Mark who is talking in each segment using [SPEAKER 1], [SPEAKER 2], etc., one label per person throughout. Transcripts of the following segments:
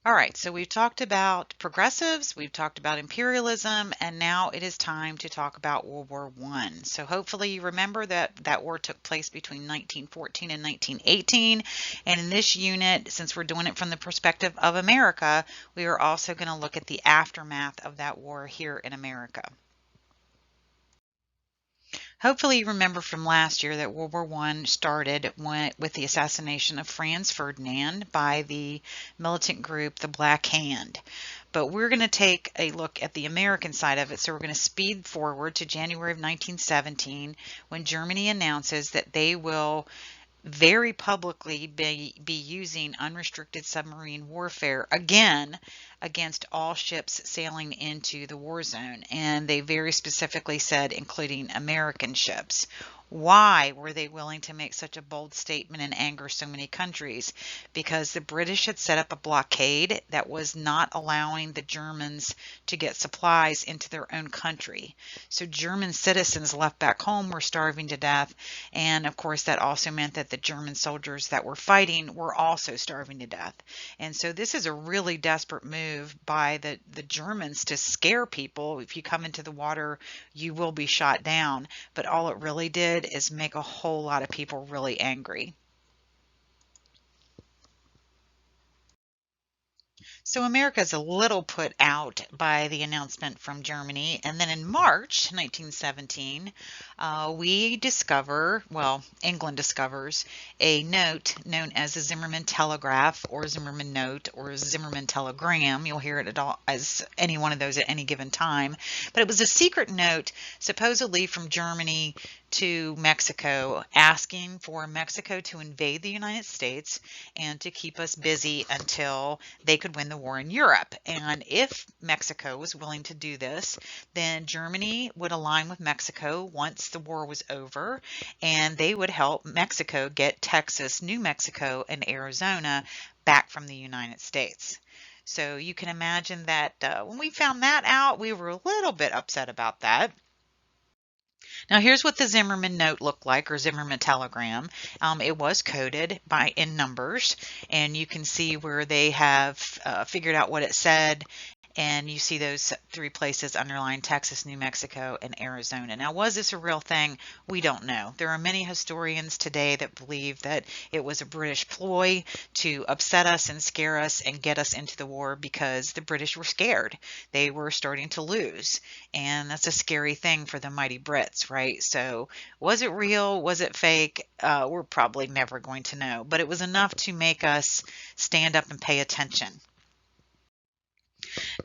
[SPEAKER 1] All right, so we've talked about progressives, we've talked about imperialism, and now it is time to talk about World War One. So hopefully you remember that that war took place between 1914 and 1918. And in this unit, since we're doing it from the perspective of America, we are also going to look at the aftermath of that war here in America. Hopefully, you remember from last year that World War One started with the assassination of Franz Ferdinand by the militant group the Black Hand. But we're going to take a look at the American side of it. So we're going to speed forward to January of 1917 when Germany announces that they will very publicly be using unrestricted submarine warfare again against all ships sailing into the war zone. And they very specifically said, including American ships. Why were they willing to make such a bold statement and anger so many countries? Because the British had set up a blockade that was not allowing the Germans to get supplies into their own country. So German citizens left back home were starving to death. And of course, that also meant that the German soldiers that were fighting were also starving to death. And so this is a really desperate move by the Germans to scare people. If you come into the water, you will be shot down. But all it really did is make a whole lot of people really angry. So America is a little put out by the announcement from Germany. And then in March 1917, England discovers a note known as the Zimmermann Telegraph or Zimmermann Note or Zimmermann Telegram. You'll hear it at all as any one of those at any given time. But it was a secret note supposedly from Germany to Mexico, asking for Mexico to invade the United States and to keep us busy until they could win the war in Europe. And if Mexico was willing to do this, then Germany would align with Mexico once the war was over, and they would help Mexico get Texas, New Mexico, and Arizona back from the United States. So you can imagine that when we found that out, we were a little bit upset about that. Now here's what the Zimmerman note looked like, or Zimmerman telegram. It was coded in numbers, and you can see where they have figured out what it said. And you see those three places underlined: Texas, New Mexico, and Arizona. Now, was this a real thing? We don't know. There are many historians today that believe that it was a British ploy to upset us and scare us and get us into the war because the British were scared. They were starting to lose. And that's a scary thing for the mighty Brits, right? So was it real? Was it fake? We're probably never going to know. But it was enough to make us stand up and pay attention.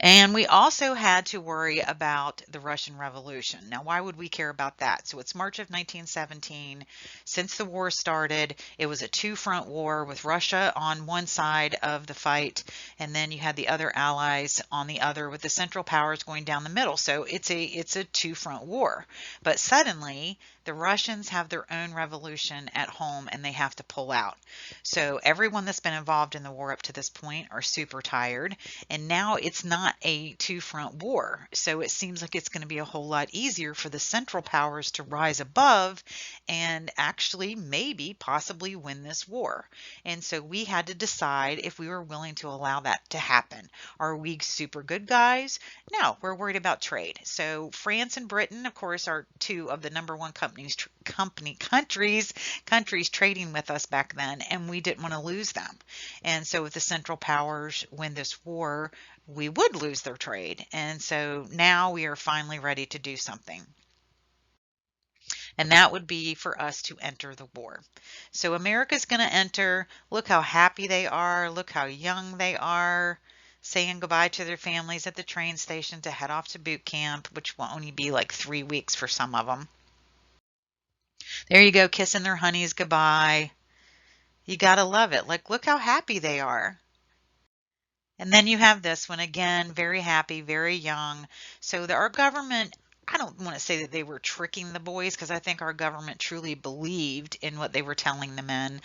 [SPEAKER 1] And we also had to worry about the Russian Revolution. Now, why would we care about that? So it's March of 1917. Since the war started, it was a two-front war with Russia on one side of the fight, and then you had the other allies on the other, with the Central Powers going down the middle. So it's a two-front war. But suddenly, the Russians have their own revolution at home, and they have to pull out. So everyone that's been involved in the war up to this point are super tired, and now it's not a two-front war. So it seems like it's going to be a whole lot easier for the Central Powers to rise above and actually maybe possibly win this war. And so we had to decide if we were willing to allow that to happen. Are we super good guys? No, we're worried about trade. So France and Britain, of course, are two of the number one countries trading with us back then, and we didn't want to lose them. And so if the Central Powers win this war, we would lose their trade. And so now we are finally ready to do something. And that would be for us to enter the war. So America's going to enter. Look how happy they are. Look how young they are, saying goodbye to their families at the train station to head off to boot camp, which will only be like 3 weeks for some of them. There you go, kissing their honeys goodbye. You got to love it. Like, look how happy they are. And then you have this one again, very happy, very young. So our government I don't want to say that they were tricking the boys because I think our government truly believed in what they were telling the men.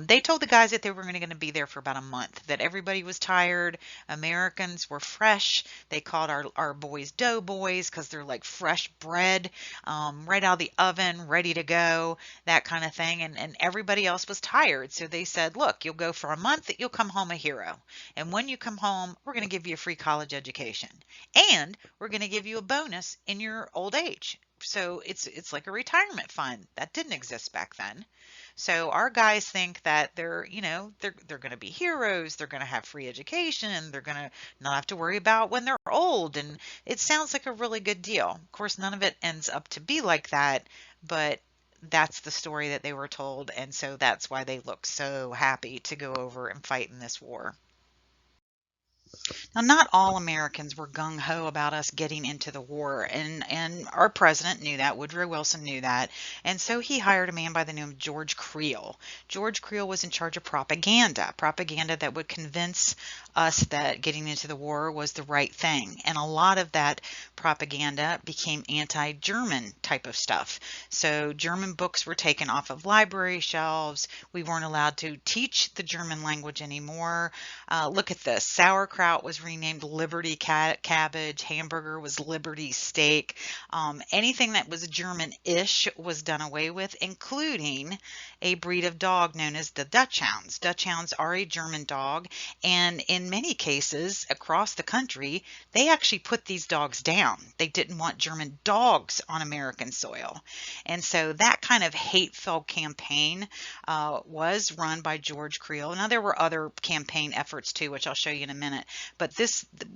[SPEAKER 1] They told the guys that they were going to be there for about a month, that everybody was tired. Americans were fresh. They called our boys doughboys because they're like fresh bread, right out of the oven, ready to go, that kind of thing. And everybody else was tired. So they said, look, you'll go for a month, you'll come home a hero. And when you come home, we're going to give you a free college education. And we're going to give you a bonus in your old age. So it's like a retirement fund that didn't exist back then. So our guys think that they're going to be heroes, they're going to have free education, they're going to not have to worry about when they're old, and it sounds like a really good deal. Of course, none of it ends up to be like that, but that's the story that they were told, and so that's why they look so happy to go over and fight in this war. Now, not all Americans were gung ho about us getting into the war, and our president knew that. Woodrow Wilson knew that, and so he hired a man by the name of George Creel. George Creel was in charge of propaganda that would convince us that getting into the war was the right thing, and a lot of that propaganda became anti-German type of stuff. So German books were taken off of library shelves. We weren't allowed to teach the German language anymore. Look at this. Sauerkraut was renamed Liberty cabbage. Hamburger was Liberty steak. Anything that was German-ish was done away with, including a breed of dog known as the Dachshunds. Dachshunds are a German dog, and in many cases across the country, they actually put these dogs down. They didn't want German dogs on American soil. And so that kind of hate-filled campaign was run by George Creel. Now, there were other campaign efforts too, which I'll show you in a minute. But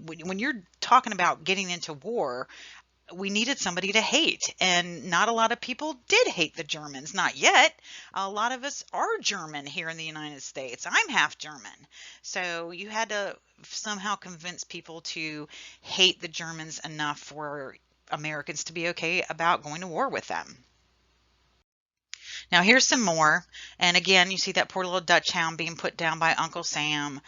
[SPEAKER 1] when you're talking about getting into war, we needed somebody to hate, and not a lot of people did hate the Germans. Not yet. A lot of us are German here in the United States. I'm half German. So you had to somehow convince people to hate the Germans enough for Americans to be okay about going to war with them. Now here's some more. And again, you see that poor little Dutch hound being put down by Uncle Sam.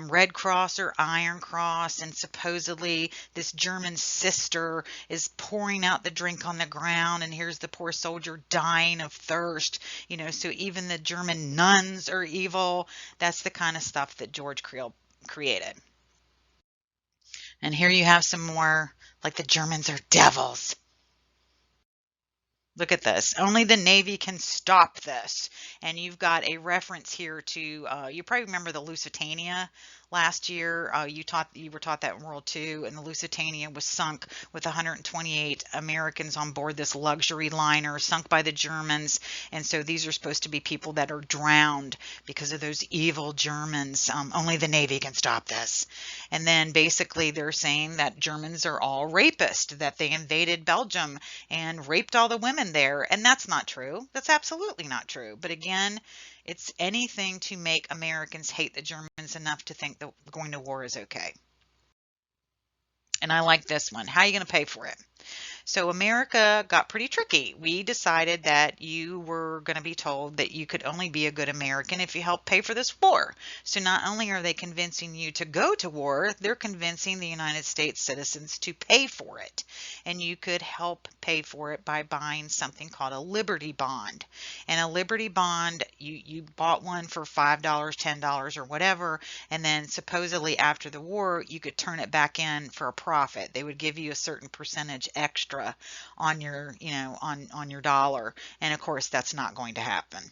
[SPEAKER 1] Red Cross or Iron Cross, and supposedly this German sister is pouring out the drink on the ground, and here's the poor soldier dying of thirst. So even the German nuns are evil. That's the kind of stuff that George Creel created. And here you have some more, like the Germans are devils. Look at this. Only the Navy can stop this. And you've got a reference here to, you probably remember the Lusitania last year. You were taught that in World II, and the Lusitania was sunk with 128 Americans on board this luxury liner, sunk by the Germans. And so these are supposed to be people that are drowned because of those evil Germans. Only the Navy can stop this. And then basically they're saying that Germans are all rapists, that they invaded Belgium and raped all the women there. And that's not true. That's absolutely not true. But again, it's anything to make Americans hate the Germans enough to think that going to war is okay. And I like this one. How are you going to pay for it? So America got pretty tricky. We decided that you were going to be told that you could only be a good American if you helped pay for this war. So not only are they convincing you to go to war, they're convincing the United States citizens to pay for it. And you could help pay for it by buying something called a Liberty Bond. And a Liberty Bond, you bought one for $5, $10 or whatever, and then supposedly after the war, you could turn it back in for a profit. They would give you a certain percentage extra on your, on your dollar. And of course, that's not going to happen.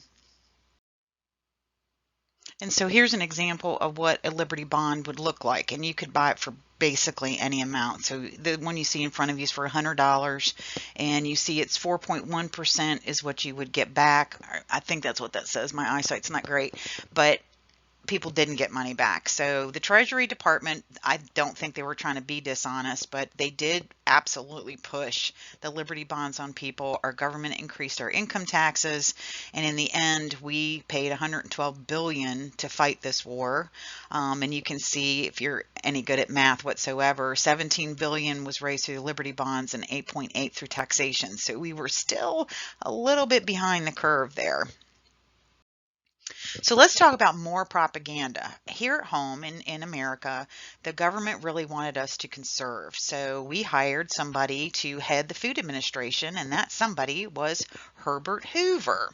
[SPEAKER 1] And so here's an example of what a Liberty Bond would look like. And you could buy it for basically any amount. So the one you see in front of you is for $100, and you see it's 4.1% is what you would get back. I think that's what that says. My eyesight's not great, but people didn't get money back. So the Treasury Department, I don't think they were trying to be dishonest, but they did absolutely push the Liberty Bonds on people. Our government increased our income taxes, and in the end, we paid $112 billion to fight this war. And you can see, if you're any good at math whatsoever, $17 billion was raised through the Liberty Bonds and 8.8 through taxation. So we were still a little bit behind the curve there. So let's talk about more propaganda. here at home in America, the government really wanted us to conserve. So we hired somebody to head the Food Administration, and that somebody was Herbert Hoover,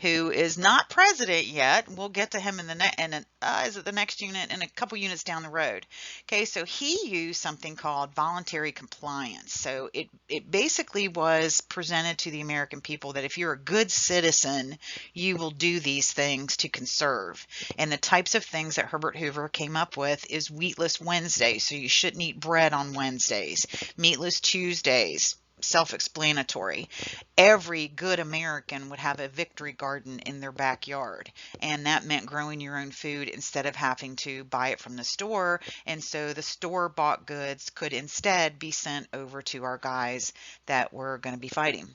[SPEAKER 1] who is not president yet. We'll get to him in the is it the next unit and a couple units down the road. Okay, so he used something called voluntary compliance. So it basically was presented to the American people that if you're a good citizen, you will do these things to conserve. And the types of things that Herbert Hoover came up with is wheatless Wednesdays. So you shouldn't eat bread on Wednesdays. Meatless Tuesdays. Self-explanatory. Every good American would have a victory garden in their backyard, and that meant growing your own food instead of having to buy it from the store. And so the store-bought goods could instead be sent over to our guys that were going to be fighting.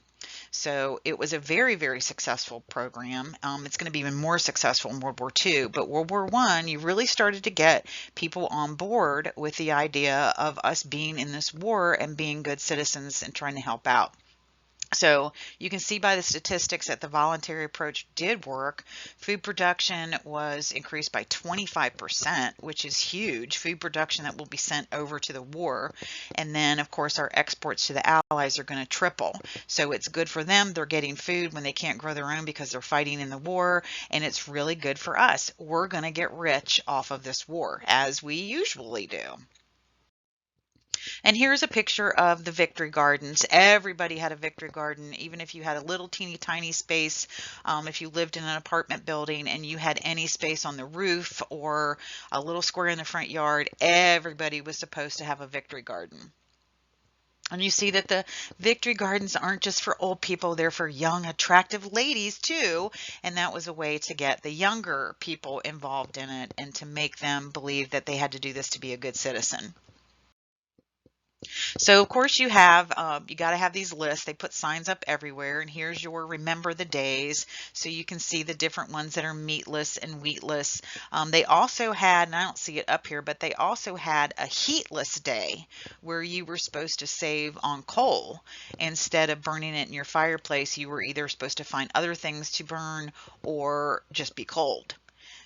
[SPEAKER 1] So it was a very, very successful program. It's going to be even more successful in World War II, but World War I, you really started to get people on board with the idea of us being in this war and being good citizens and trying to help out. So you can see by the statistics that the voluntary approach did work. Food production was increased by 25%, which is huge. Food production that will be sent over to the war. And then, of course, our exports to the Allies are going to triple. So it's good for them. They're getting food when they can't grow their own because they're fighting in the war. And it's really good for us. We're going to get rich off of this war, as we usually do. And here's a picture of the victory gardens. Everybody had a victory garden, even if you had a little teeny tiny space. If you lived in an apartment building and you had any space on the roof or a little square in the front yard, everybody was supposed to have a victory garden. And you see that the victory gardens aren't just for old people, they're for young, attractive ladies too. And that was a way to get the younger people involved in it and to make them believe that they had to do this to be a good citizen. So of course you have, you got to have these lists. They put signs up everywhere, and here's your remember the days. So you can see the different ones that are meatless and wheatless. They also had, and I don't see it up here, but they also had a heatless day where you were supposed to save on coal. Instead of burning it in your fireplace, you were either supposed to find other things to burn or just be cold.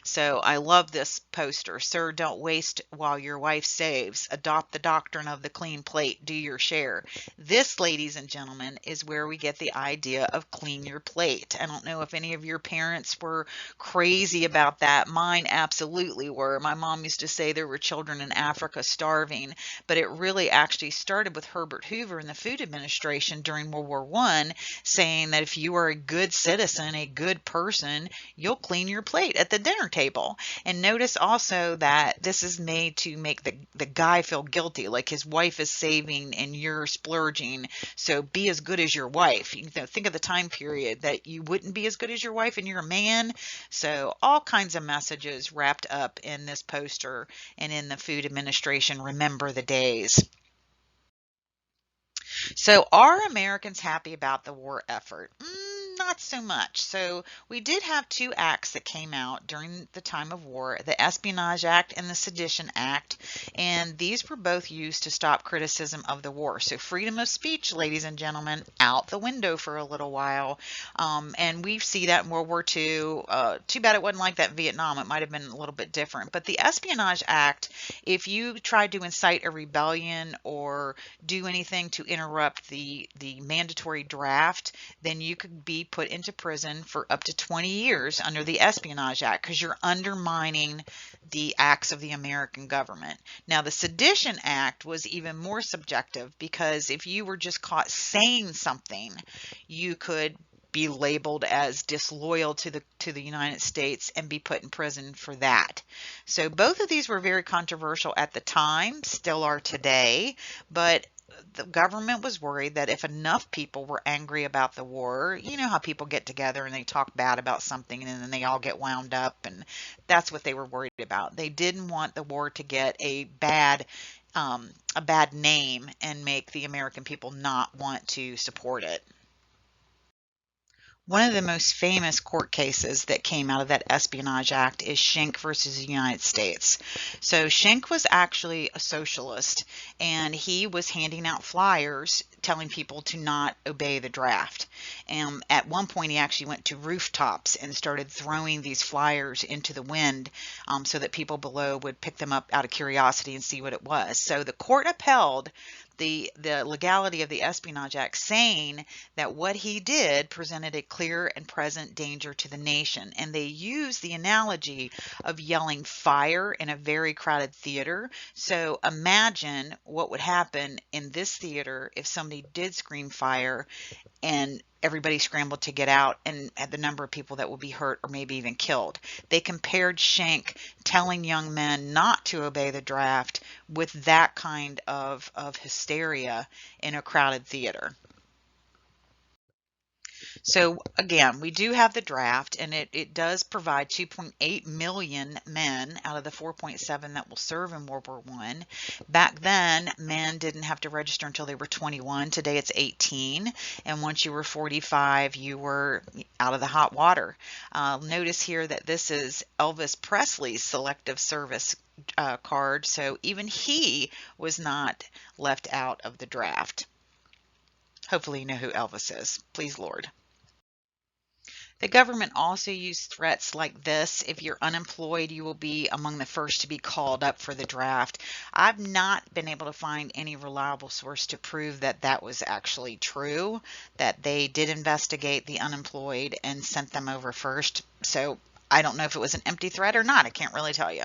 [SPEAKER 1] So I love this poster. Sir, don't waste while your wife saves. Adopt the doctrine of the clean plate. Do your share. This, ladies and gentlemen, is where we get the idea of clean your plate. I don't know if any of your parents were crazy about that. Mine absolutely were. My mom used to say there were children in Africa starving, but it really actually started with Herbert Hoover and the Food Administration during World War I, saying that if you are a good citizen, a good person, you'll clean your plate at the dinner table. And notice also that this is made to make the guy feel guilty, like his wife is saving and you're splurging. So be as good as your wife. You know, think of the time period that you wouldn't be as good as your wife and you're a man. So all kinds of messages wrapped up in this poster and in the Food Administration Remember the Days. So are Americans happy about the war effort? Not so much. So we did have two acts that came out during the time of war, the Espionage Act and the Sedition Act, and these were both used to stop criticism of the war. So freedom of speech, ladies and gentlemen, out the window for a little while. And we see that in World War II. Too bad it wasn't like that in Vietnam. It might have been a little bit different. But the Espionage Act, if you tried to incite a rebellion or do anything to interrupt the mandatory draft, then you could be put into prison for up to 20 years under the Espionage Act because you're undermining the acts of the American government. Now, the Sedition Act was even more subjective because if you were just caught saying something, you could be labeled as disloyal to the United States and be put in prison for that. So both of these were very controversial at the time, still are today, but the government was worried that if enough people were angry about the war, you know how people get together and they talk bad about something and then they all get wound up, and that's what they were worried about. They didn't want the war to get a bad name and make the American people not want to support it. One of the most famous court cases that came out of that Espionage Act is Schenck versus the United States. So Schenck was actually a socialist, and he was handing out flyers telling people to not obey the draft. And at one point, he actually went to rooftops and started throwing these flyers into the wind, so that people below would pick them up out of curiosity and see what it was. So the court upheld the legality of the Espionage Act, saying that what he did presented a clear and present danger to the nation. And they use the analogy of yelling fire in a very crowded theater. So imagine what would happen in this theater if somebody did scream fire and everybody scrambled to get out, and at the number of people that would be hurt or maybe even killed. They compared Schenck telling young men not to obey the draft with that kind of hysteria in a crowded theater. So again, we do have the draft, and it does provide 2.8 million men out of the 4.7 that will serve in World War I. Back then, men didn't have to register until they were 21. Today it's 18, and once you were 45, you were out of the hot water. Notice here that this is Elvis Presley's selective service card, so even he was not left out of the draft. Hopefully you know who Elvis is. Please, Lord. The government also used threats like this: if you're unemployed, you will be among the first to be called up for the draft. I've not been able to find any reliable source to prove that that was actually true, that they did investigate the unemployed and sent them over first. So I don't know if it was an empty threat or not. I can't really tell you.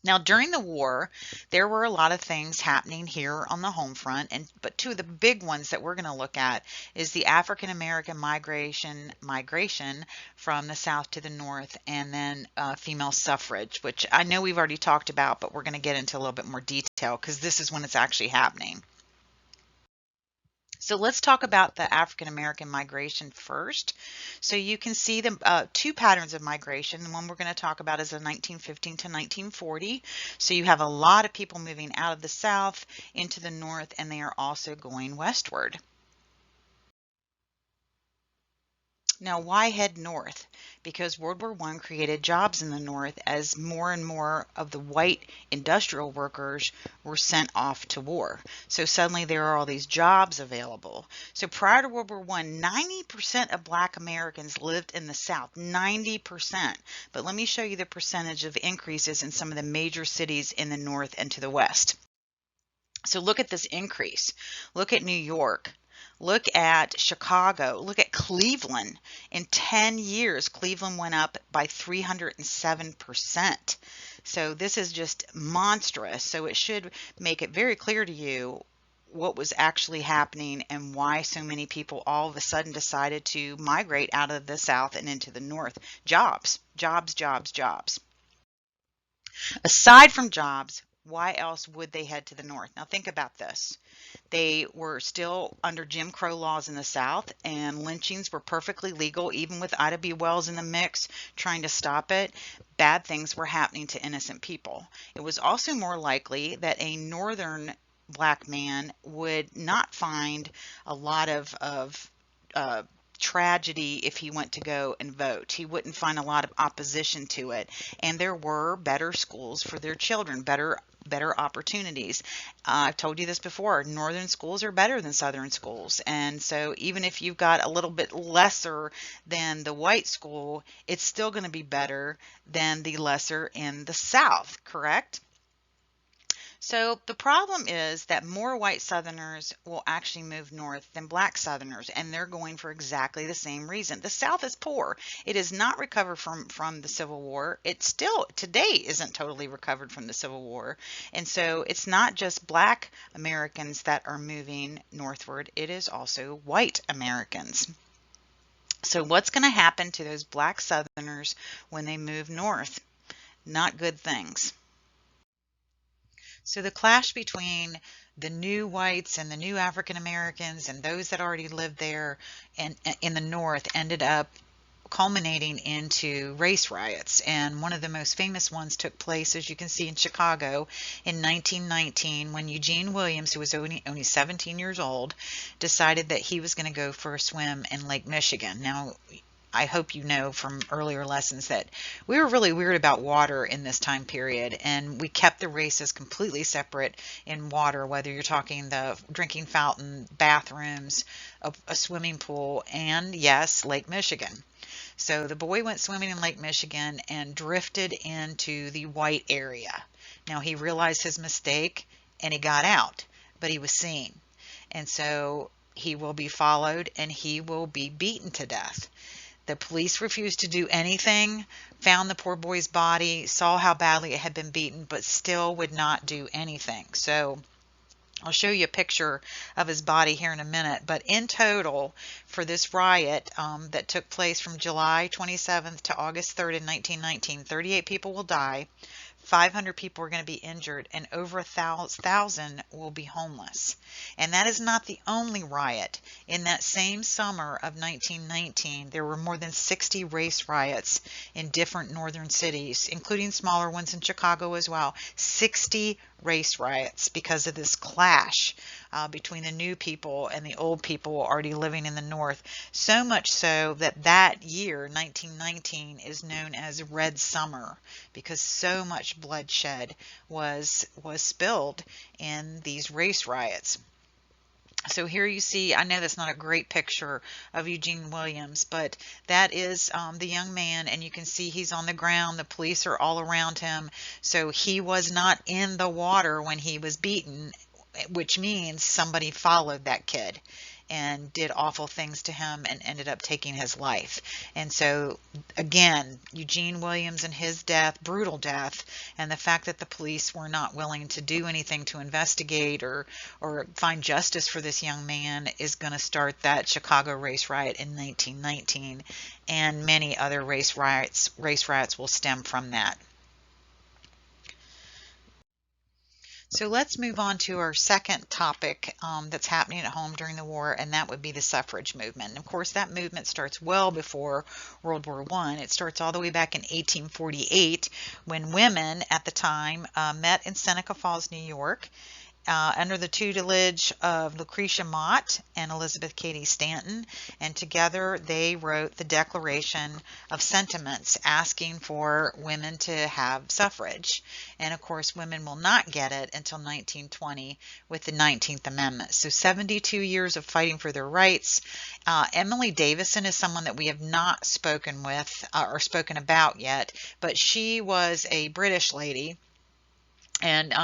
[SPEAKER 1] Now, during the war, there were a lot of things happening here on the home front, but two of the big ones that we're going to look at is the African American migration from the South to the North, and then female suffrage, which I know we've already talked about, but we're going to get into a little bit more detail because this is when it's actually happening. So let's talk about the African American migration first. So you can see the two patterns of migration. The one we're going to talk about is the 1915 to 1940. So you have a lot of people moving out of the South into the North, and they are also going westward. Now, why head north? Because World War I created jobs in the North as more and more of the white industrial workers were sent off to war. So suddenly there are all these jobs available. So prior to World War I, 90% of Black Americans lived in the South, 90%. But let me show you the percentage of increases in some of the major cities in the North and to the West. So look at this increase. Look at New York. Look at Chicago. Look at Cleveland. In 10 years, Cleveland went up by 307%. So this is just monstrous. So it should make it very clear to you what was actually happening and why so many people all of a sudden decided to migrate out of the South and into the North. Jobs, jobs, jobs, jobs. Aside from jobs, why else would they head to the North? Now think about this. They were still under Jim Crow laws in the South, and lynchings were perfectly legal, even with Ida B. Wells in the mix trying to stop it. Bad things were happening to innocent people. It was also more likely that a northern Black man would not find a lot of tragedy if he went to go and vote. He wouldn't find a lot of opposition to it, and there were better schools for their children, better opportunities. I've told you this before, northern schools are better than southern schools, and so even if you've got a little bit lesser than the white school, it's still going to be better than the lesser in the South, correct? So the problem is that more white Southerners will actually move north than black Southerners, and they're going for exactly the same reason. The South is poor. It has not recovered from the Civil War. It still today isn't totally recovered from the Civil War. And so it's not just black Americans that are moving northward. It is also white Americans. So what's going to happen to those black Southerners when they move north? Not good things. So the clash between the new whites and the new African Americans and those that already lived there and in the North ended up culminating into race riots. And one of the most famous ones took place, as you can see, in Chicago in 1919, when Eugene Williams, who was only 17 years old, decided that he was going to go for a swim in Lake Michigan. Now, I hope you know from earlier lessons that we were really weird about water in this time period, and we kept the races completely separate in water, whether you're talking the drinking fountain, bathrooms, a swimming pool, and yes, Lake Michigan. So the boy went swimming in Lake Michigan and drifted into the white area. Now he realized his mistake and he got out, but he was seen. And so he will be followed and he will be beaten to death. The police refused to do anything, found the poor boy's body, saw how badly it had been beaten, but still would not do anything. So I'll show you a picture of his body here in a minute. But in total, for this riot that took place from July 27th to August 3rd in 1919, 38 people will die. 500 people are going to be injured, and over 1,000 will be homeless. And that is not the only riot. In that same summer of 1919, there were more than 60 race riots in different northern cities, including smaller ones in Chicago as well. 60 race riots because of this clash between the new people and the old people already living in the North. So much so that that year, 1919, is known as Red Summer, because so much bloodshed was spilled in these race riots. So here you see, I know that's not a great picture of Eugene Williams, but that is the young man, and you can see he's on the ground. The police are all around him. So he was not in the water when he was beaten, which means somebody followed that kid and did awful things to him and ended up taking his life. And so again, Eugene Williams and his death, brutal death, and the fact that the police were not willing to do anything to investigate or find justice for this young man is going to start that Chicago race riot in 1919, and many other race riots will stem from that. So let's move on to our second topic that's happening at home during the war, and that would be the suffrage movement. And of course, that movement starts well before World War I. It starts all the way back in 1848 when women at the time met in Seneca Falls, New York, under the tutelage of Lucretia Mott and Elizabeth Cady Stanton, and together they wrote the Declaration of Sentiments asking for women to have suffrage. And of course, women will not get it until 1920 with the 19th Amendment. So 72 years of fighting for their rights. Emily Davison is someone that we have not spoken with or spoken about yet, but she was a British lady. And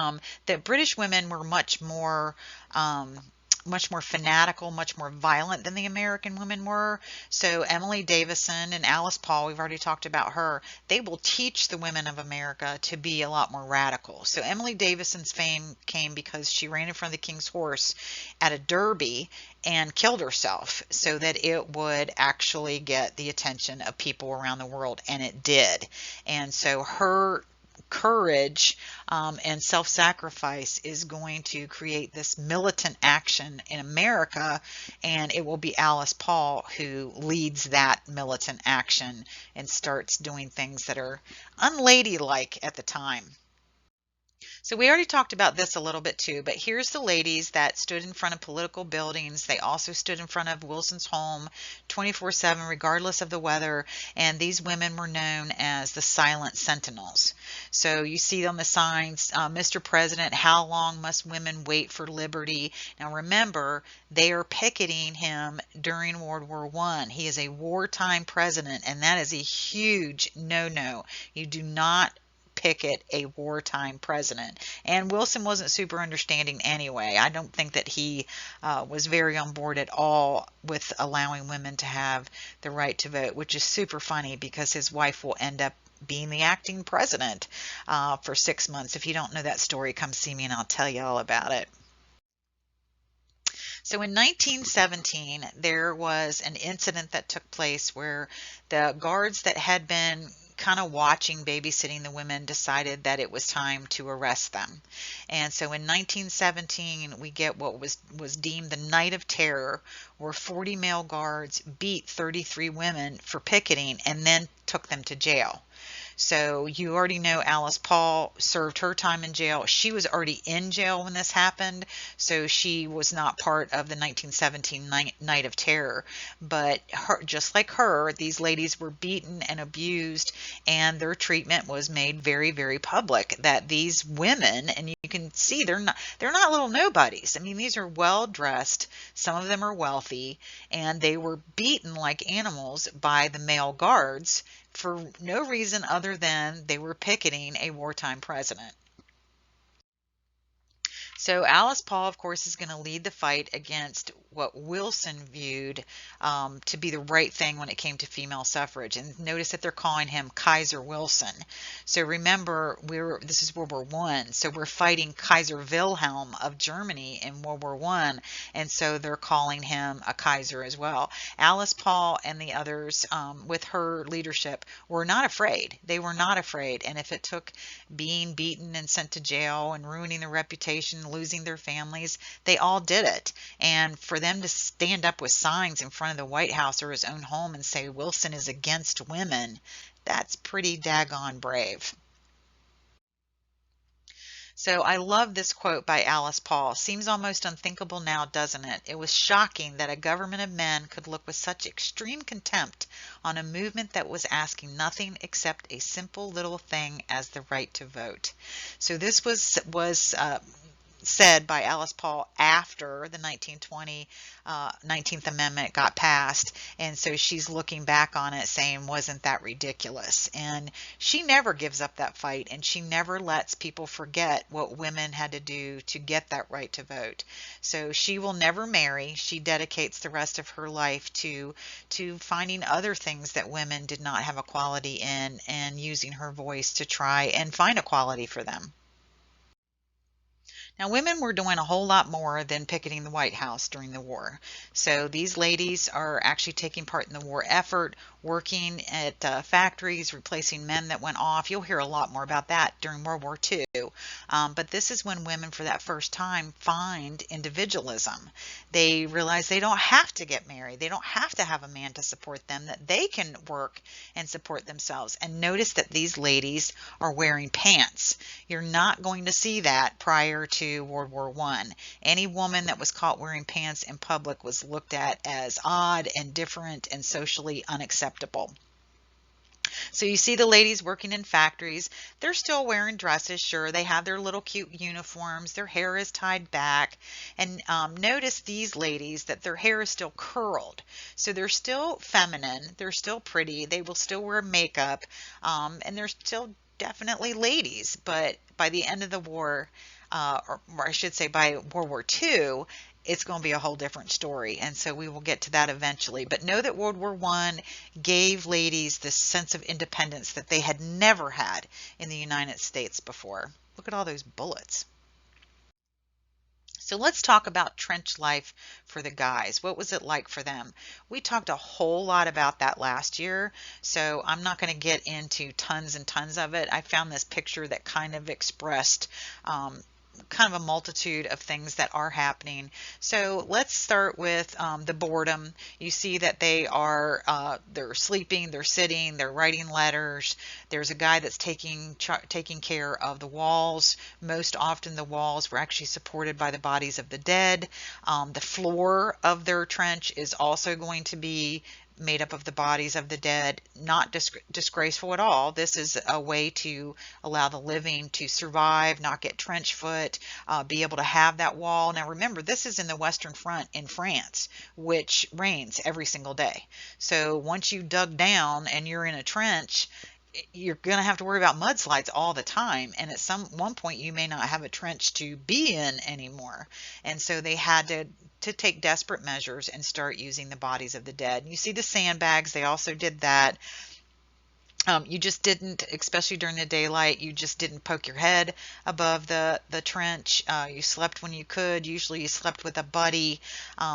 [SPEAKER 1] the British women were much more fanatical, much more violent than the American women were. So Emily Davison and Alice Paul, we've already talked about her, they will teach the women of America to be a lot more radical. So Emily Davison's fame came because she ran in front of the King's horse at a derby and killed herself so that it would actually get the attention of people around the world, and it did. And so her courage and self-sacrifice is going to create this militant action in America, and it will be Alice Paul who leads that militant action and starts doing things that are unladylike at the time. So we already talked about this a little bit too, but here's the ladies that stood in front of political buildings. They also stood in front of Wilson's home 24/7, regardless of the weather, and these women were known as the Silent Sentinels. So you see on the signs, Mr. President, how long must women wait for liberty? Now remember, they are picketing him during World War I. He is a wartime president, and that is a huge no-no. You do not picket a wartime president. And Wilson wasn't super understanding anyway. I don't think that he was very on board at all with allowing women to have the right to vote, which is super funny because his wife will end up being the acting president for 6 months. If you don't know that story, come see me and I'll tell you all about it. So in 1917, there was an incident that took place where the guards that had been kind of watching, babysitting the women, decided that it was time to arrest them. And so in 1917, we get what was deemed the Night of Terror, where 40 male guards beat 33 women for picketing and then took them to jail. So you already know Alice Paul served her time in jail. She was already in jail when this happened, so she was not part of the 1917 Night of Terror. But just like her, these ladies were beaten and abused, and their treatment was made very, very public. That these women, and you can see they're not little nobodies. I mean, these are well dressed. Some of them are wealthy, and they were beaten like animals by the male guards for no reason other than they were picketing a wartime president. So Alice Paul, of course, is going to lead the fight against what Wilson viewed to be the right thing when it came to female suffrage. And notice that they're calling him Kaiser Wilson. So remember, this is World War One, so we're fighting Kaiser Wilhelm of Germany in World War One, and so they're calling him a Kaiser as well. Alice Paul and the others, with her leadership, were not afraid. They were not afraid, and if it took being beaten and sent to jail and ruining their reputation, losing their families, they all did it. And for them to stand up with signs in front of the White House or his own home and say Wilson is against women, that's pretty daggone brave. So I love this quote by Alice Paul. Seems almost unthinkable now, doesn't it? It was shocking that a government of men could look with such extreme contempt on a movement that was asking nothing except a simple little thing as the right to vote. So this was said by Alice Paul after the 1920 19th Amendment got passed. And so she's looking back on it saying, wasn't that ridiculous? And she never gives up that fight, and she never lets people forget what women had to do to get that right to vote. So she will never marry. She dedicates the rest of her life to finding other things that women did not have equality in and using her voice to try and find equality for them. Now, women were doing a whole lot more than picketing the White House during the war. So these ladies are actually taking part in the war effort, working at factories, replacing men that went off. You'll hear a lot more about that during World War II. But this is when women, for that first time, find individualism. They realize they don't have to get married. They don't have to have a man to support them, that they can work and support themselves. And notice that these ladies are wearing pants. You're not going to see that prior to World War One. Any woman that was caught wearing pants in public was looked at as odd and different and socially unacceptable. So you see the ladies working in factories. They're still wearing dresses, sure. They have their little cute uniforms. Their hair is tied back. And notice these ladies that their hair is still curled. So they're still feminine. They're still pretty. They will still wear makeup. And they're still definitely ladies. But by the end of the war, or I should say by World War II, it's going to be a whole different story. And so we will get to that eventually. But know that World War One gave ladies this sense of independence that they had never had in the United States before. Look at all those bullets. So let's talk about trench life for the guys. What was it like for them? We talked a whole lot about that last year, so I'm not going to get into tons and tons of it. I found this picture that kind of expressed kind of a multitude of things that are happening. So let's start with the boredom. You see that they're sleeping, they're sitting, they're writing letters. There's a guy that's taking care of the walls. Most often the walls were actually supported by the bodies of the dead. The floor of their trench is also going to be made up of the bodies of the dead. Not disgraceful at all. This is a way to allow the living to survive, not get trench foot, be able to have that wall. Now remember, this is in the Western Front in France, which rains every single day. So once you dug down and you're in a trench, you're going to have to worry about mudslides all the time, and at one point you may not have a trench to be in anymore. And so they had to take desperate measures and start using the bodies of the dead. You see the sandbags, they also did that. You just didn't, especially during the daylight, you just didn't poke your head above the trench. You slept when you could. Usually you slept with a buddy.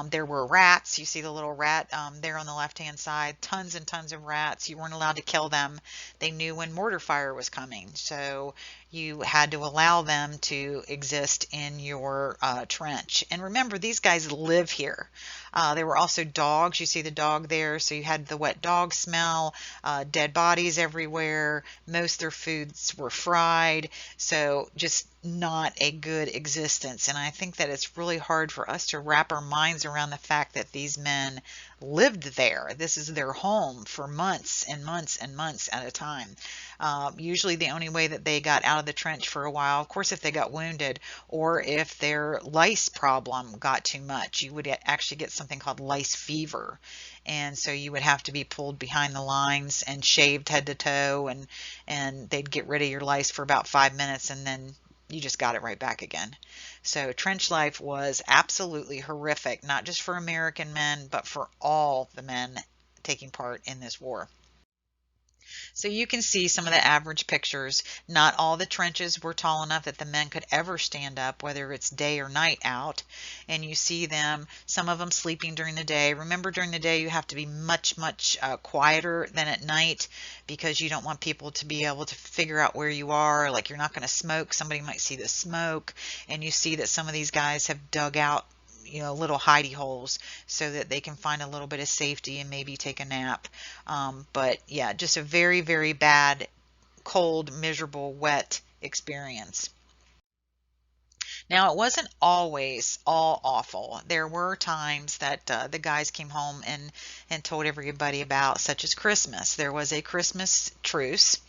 [SPEAKER 1] There were rats. You see the little rat there on the left-hand side. Tons and tons of rats. You weren't allowed to kill them. They knew when mortar fire was coming. So you had to allow them to exist in your trench. And remember, these guys live here. There were also dogs. You see the dog there. So you had the wet dog smell, dead bodies everywhere. Most of their foods were fried. So just not a good existence. And I think that it's really hard for us to wrap our minds around the fact that these men lived there. This is their home for months and months and months at a time. Usually the only way that they got out of the trench for a while, of course, if they got wounded or if their lice problem got too much, you would actually get something called lice fever. And so you would have to be pulled behind the lines and shaved head to toe, and they'd get rid of your lice for about 5 minutes, and then you just got it right back again. So trench life was absolutely horrific, not just for American men, but for all the men taking part in this war. So you can see some of the average pictures. Not all the trenches were tall enough that the men could ever stand up, whether it's day or night out. And you see them, some of them sleeping during the day. Remember, during the day you have to be much, much quieter than at night because you don't want people to be able to figure out where you are. Like, you're not going to smoke. Somebody might see the smoke. And you see that some of these guys have dug out, little hidey holes so that they can find a little bit of safety and maybe take a nap. But yeah, just a very, very bad, cold, miserable, wet experience. Now, it wasn't always all awful. There were times that the guys came home and told everybody about, such as Christmas. There was a Christmas truce,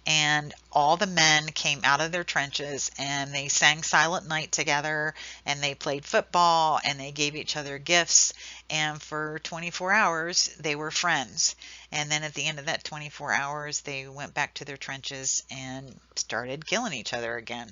[SPEAKER 1] and all the men came out of their trenches and they sang Silent Night together, and they played football, and they gave each other gifts, and for 24 hours they were friends. And then at the end of that 24 hours they went back to their trenches and started killing each other again.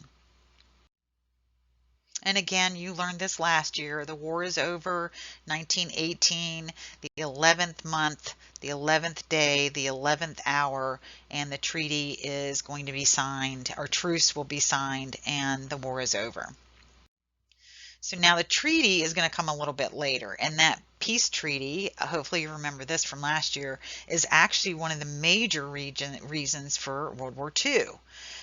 [SPEAKER 1] And again, you learned this last year. The war is over, 1918, the 11th month, the 11th day, the 11th hour, and the treaty is going to be signed, or truce will be signed, and the war is over. So now the treaty is going to come a little bit later, and that peace treaty, hopefully you remember this from last year, is actually one of the major reasons for World War II.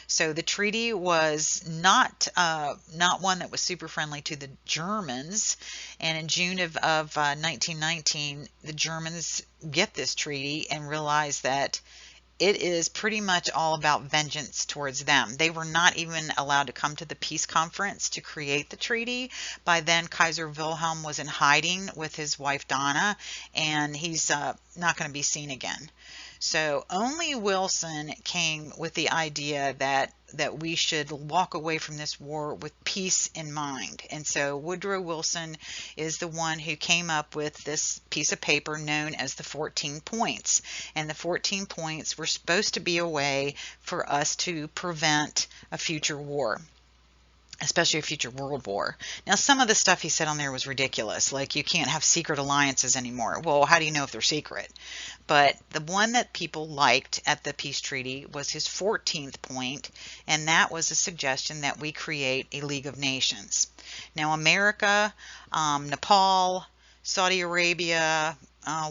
[SPEAKER 1] So the treaty was not one that was super friendly to the Germans, and in June of 1919, the Germans get this treaty and realize that it is pretty much all about vengeance towards them. They were not even allowed to come to the peace conference to create the treaty. By then, Kaiser Wilhelm was in hiding with his wife Donna, and he's not going to be seen again. So only Wilson came with the idea that we should walk away from this war with peace in mind. And so Woodrow Wilson is the one who came up with this piece of paper known as the 14 points. And the 14 points were supposed to be a way for us to prevent a future war, especially a future world war. Now, some of the stuff he said on there was ridiculous, like you can't have secret alliances anymore. Well, how do you know if they're secret? But the one that people liked at the peace treaty was his 14th point, and that was a suggestion that we create a League of Nations. Now, America, Nepal, Saudi Arabia,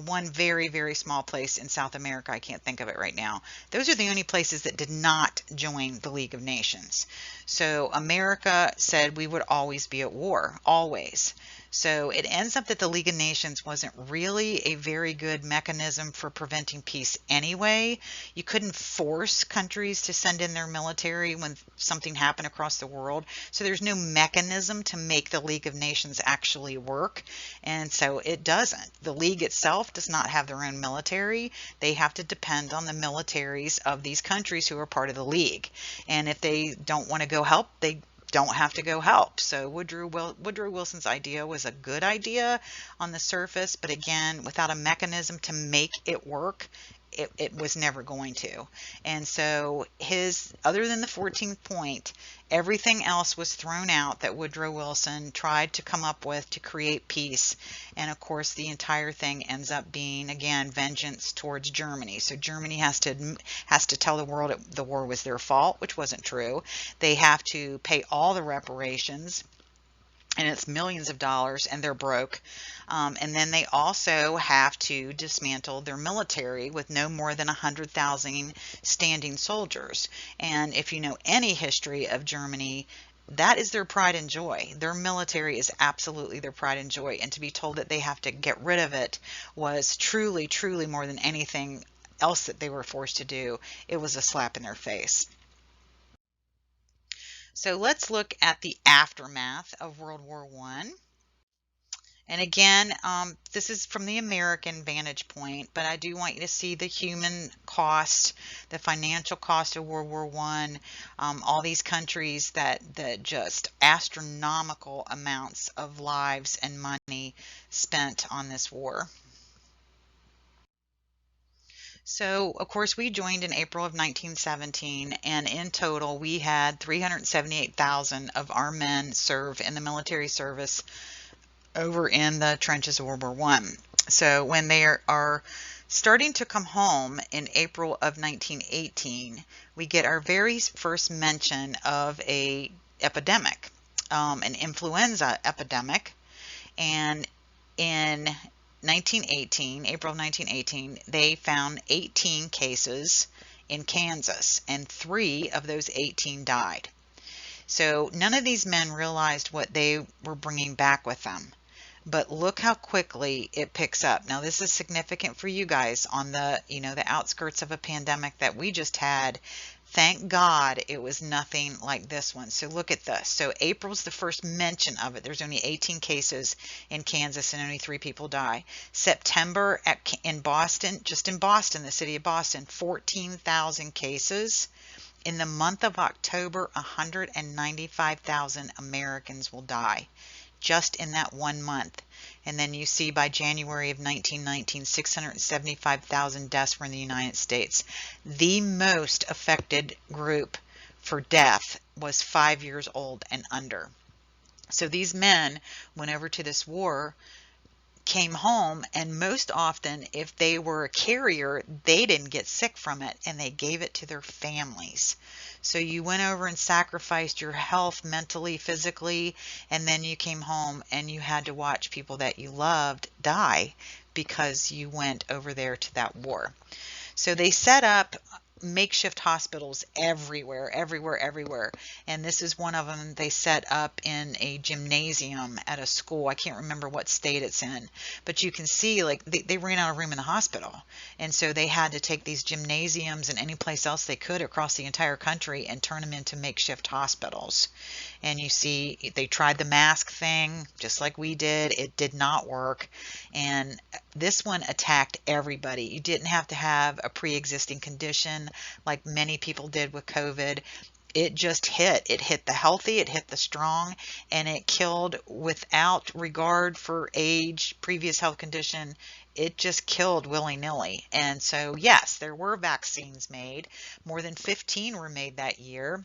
[SPEAKER 1] one very, very small place in South America, I can't think of it right now. Those are the only places that did not join the League of Nations. So America said we would always be at war, always. So it ends up that the League of Nations wasn't really a very good mechanism for preventing peace anyway. You couldn't force countries to send in their military when something happened across the world. So there's no mechanism to make the League of Nations actually work. And so it doesn't. The League itself does not have their own military. They have to depend on the militaries of these countries who are part of the League. And if they don't want to go help, they don't have to go help. So Woodrow Wilson's idea was a good idea on the surface, but again, without a mechanism to make it work, it was never going to. And so other than the 14th point, everything else was thrown out that Woodrow Wilson tried to come up with to create peace. And of course, the entire thing ends up being, again, vengeance towards Germany. So Germany has to tell the world the war was their fault, which wasn't true. They have to pay all the reparations, and it's millions of dollars, and they're broke. And then they also have to dismantle their military with no more than 100,000 standing soldiers. And if you know any history of Germany, that is their pride and joy. Their military is absolutely their pride and joy. And to be told that they have to get rid of it was truly, truly more than anything else that they were forced to do. It was a slap in their face. So let's look at the aftermath of World War I. And again, this is from the American vantage point, but I do want you to see the human cost, the financial cost of World War I, all these countries that just astronomical amounts of lives and money spent on this war. So, of course, we joined in April of 1917, and in total, we had 378,000 of our men serve in the military service over in the trenches of World War I. So, when they are starting to come home in April of 1918, we get our very first mention of an epidemic, an influenza epidemic, and in 1918, April of 1918, they found 18 cases in Kansas, and 3 of those 18 died. So none of these men realized what they were bringing back with them. But look how quickly it picks up. Now, this is significant for you guys on the, the outskirts of a pandemic that we just had. Thank God it was nothing like this one. So look at this. So April's the first mention of it. There's only 18 cases in Kansas and only 3 people die. September in Boston, just in Boston, the city of Boston, 14,000 cases. In the month of October, 195,000 Americans will die just in that 1 month. And then you see by January of 1919, 675,000 deaths were in the United States. The most affected group for death was 5 years old and under. So these men went over to this war, came home, and most often, if they were a carrier, they didn't get sick from it, and they gave it to their families. So you went over and sacrificed your health mentally, physically, and then you came home and you had to watch people that you loved die because you went over there to that war. So they set up makeshift hospitals everywhere, everywhere, everywhere. And this is one of them they set up in a gymnasium at a school. I can't remember what state it's in, but you can see like they ran out of room in the hospital. And so they had to take these gymnasiums and any place else they could across the entire country and turn them into makeshift hospitals. And you see they tried the mask thing just like we did. It did not work. And this one attacked everybody. You didn't have to have a pre-existing condition like many people did with COVID. It just hit. It hit the healthy, it hit the strong, and it killed without regard for age, previous health condition. It just killed willy-nilly. And so, yes, there were vaccines made. More than 15 were made that year.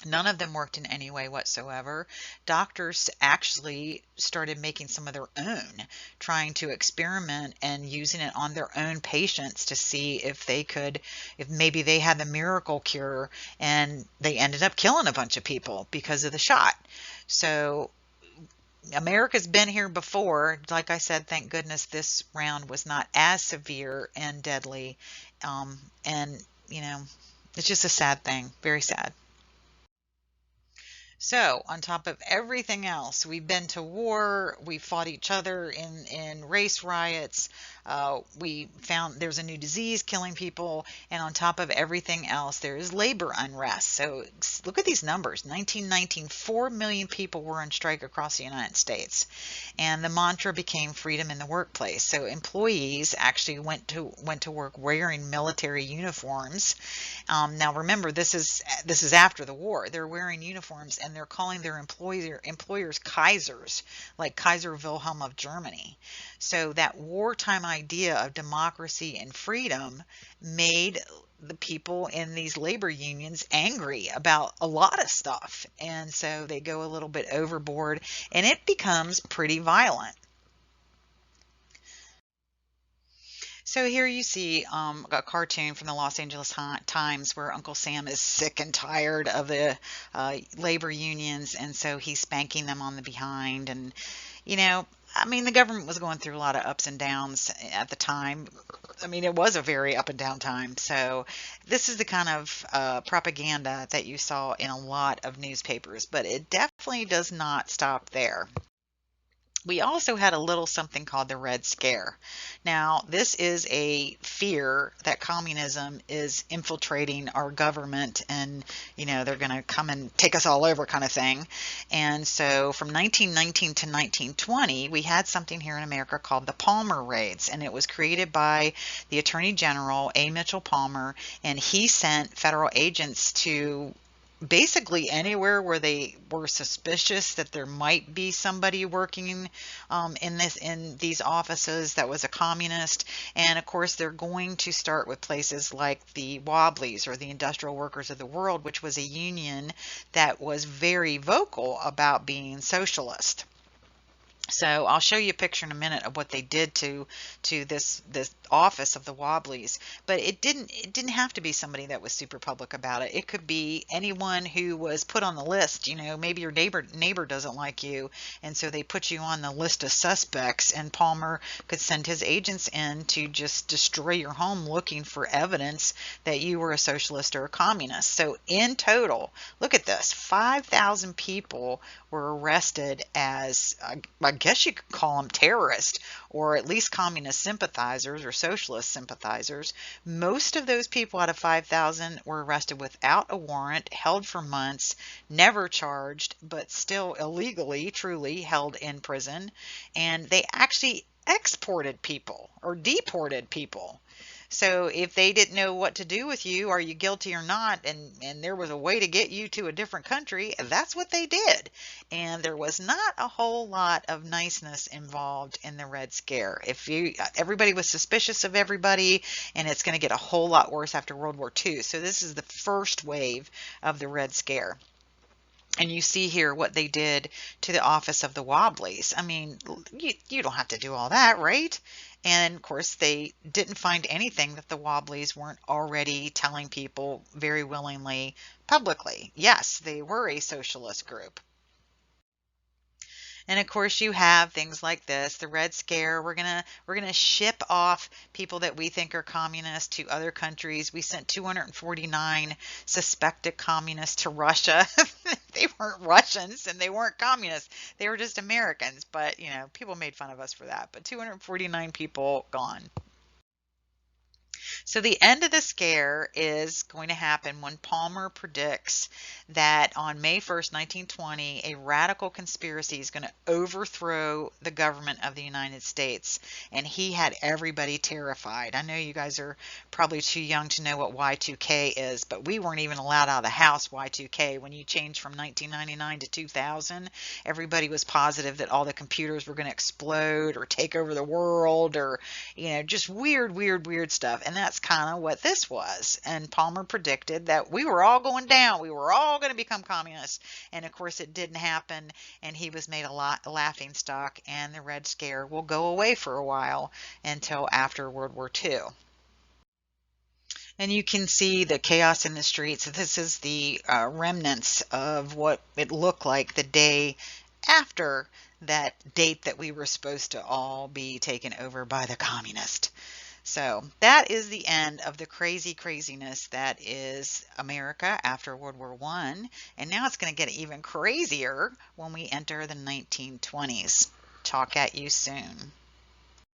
[SPEAKER 1] None of them worked in any way whatsoever. Doctors actually started making some of their own, trying to experiment and using it on their own patients to see if maybe they had the miracle cure, and they ended up killing a bunch of people because of the shot. So America's been here before. Like I said, thank goodness this round was not as severe and deadly. And, it's just a sad thing, very sad. So, on top of everything else, we've been to war, we fought each other in race riots, we found there's a new disease killing people, and on top of everything else, there is labor unrest. So, look at these numbers. 1919, 4 million people were on strike across the United States, and the mantra became freedom in the workplace. So, employees actually went to work wearing military uniforms. Now, remember, this is after the war. They're wearing uniforms, and and they're calling their employers Kaisers, like Kaiser Wilhelm of Germany. So that wartime idea of democracy and freedom made the people in these labor unions angry about a lot of stuff. And so they go a little bit overboard and it becomes pretty violent. So here you see a cartoon from the Los Angeles Times where Uncle Sam is sick and tired of the labor unions, and so he's spanking them on the behind. And, you know, I mean, the government was going through a lot of ups and downs at the time. I mean, it was a very up and down time. So this is the kind of propaganda that you saw in a lot of newspapers, but it definitely does not stop there. We also had a little something called the Red Scare. Now, this is a fear that communism is infiltrating our government and, they're going to come and take us all over kind of thing. And so from 1919 to 1920, we had something here in America called the Palmer Raids, and it was created by the Attorney General, A. Mitchell Palmer, and he sent federal agents to basically anywhere where they were suspicious that there might be somebody working in these offices that was a communist. And of course they're going to start with places like the Wobblies, or the Industrial Workers of the World, which was a union that was very vocal about being socialist. So I'll show you a picture in a minute of what they did to this office of the Wobblies. But it didn't have to be somebody that was super public about it. It could be anyone who was put on the list. Maybe your neighbor doesn't like you, and so they put you on the list of suspects. And Palmer could send his agents in to just destroy your home, looking for evidence that you were a socialist or a communist. So in total, look at this: 5,000 people were arrested as, I guess you could call them terrorists, or at least communist sympathizers or socialist sympathizers. Most of those people out of 5,000 were arrested without a warrant, held for months, never charged, but still illegally, truly held in prison. And they actually exported people or deported people. So if they didn't know what to do with you, are you guilty or not, and there was a way to get you to a different country, that's what they did. And there was not a whole lot of niceness involved in the Red Scare. Everybody was suspicious of everybody, and it's going to get a whole lot worse after World War II. So this is the first wave of the Red Scare. And you see here what they did to the office of the Wobblies. I mean, you don't have to do all that, right? And of course, they didn't find anything that the Wobblies weren't already telling people very willingly, publicly. Yes, they were a socialist group. And of course you have things like this, the Red Scare. We're gonna ship off people that we think are communist to other countries. We sent 249 suspected communists to Russia. They weren't Russians and they weren't communists. They were just Americans. But people made fun of us for that. But 249 people gone. So the end of the scare is going to happen when Palmer predicts that on May 1st, 1920, a radical conspiracy is going to overthrow the government of the United States. And he had everybody terrified. I know you guys are probably too young to know what Y2K is, but we weren't even allowed out of the house Y2K. When you changed from 1999 to 2000, everybody was positive that all the computers were going to explode or take over the world, or just weird stuff. And that's kind of what this was. And Palmer predicted that we were all going down. We were all going to become communists. And of course it didn't happen. And he was made a laughing stock. And the Red Scare will go away for a while until after World War II. And you can see the chaos in the streets. This is the remnants of what it looked like the day after that date that we were supposed to all be taken over by the communists. So that is the end of the craziness that is America after World War I. And now it's going to get even crazier when we enter the 1920s. Talk at you soon.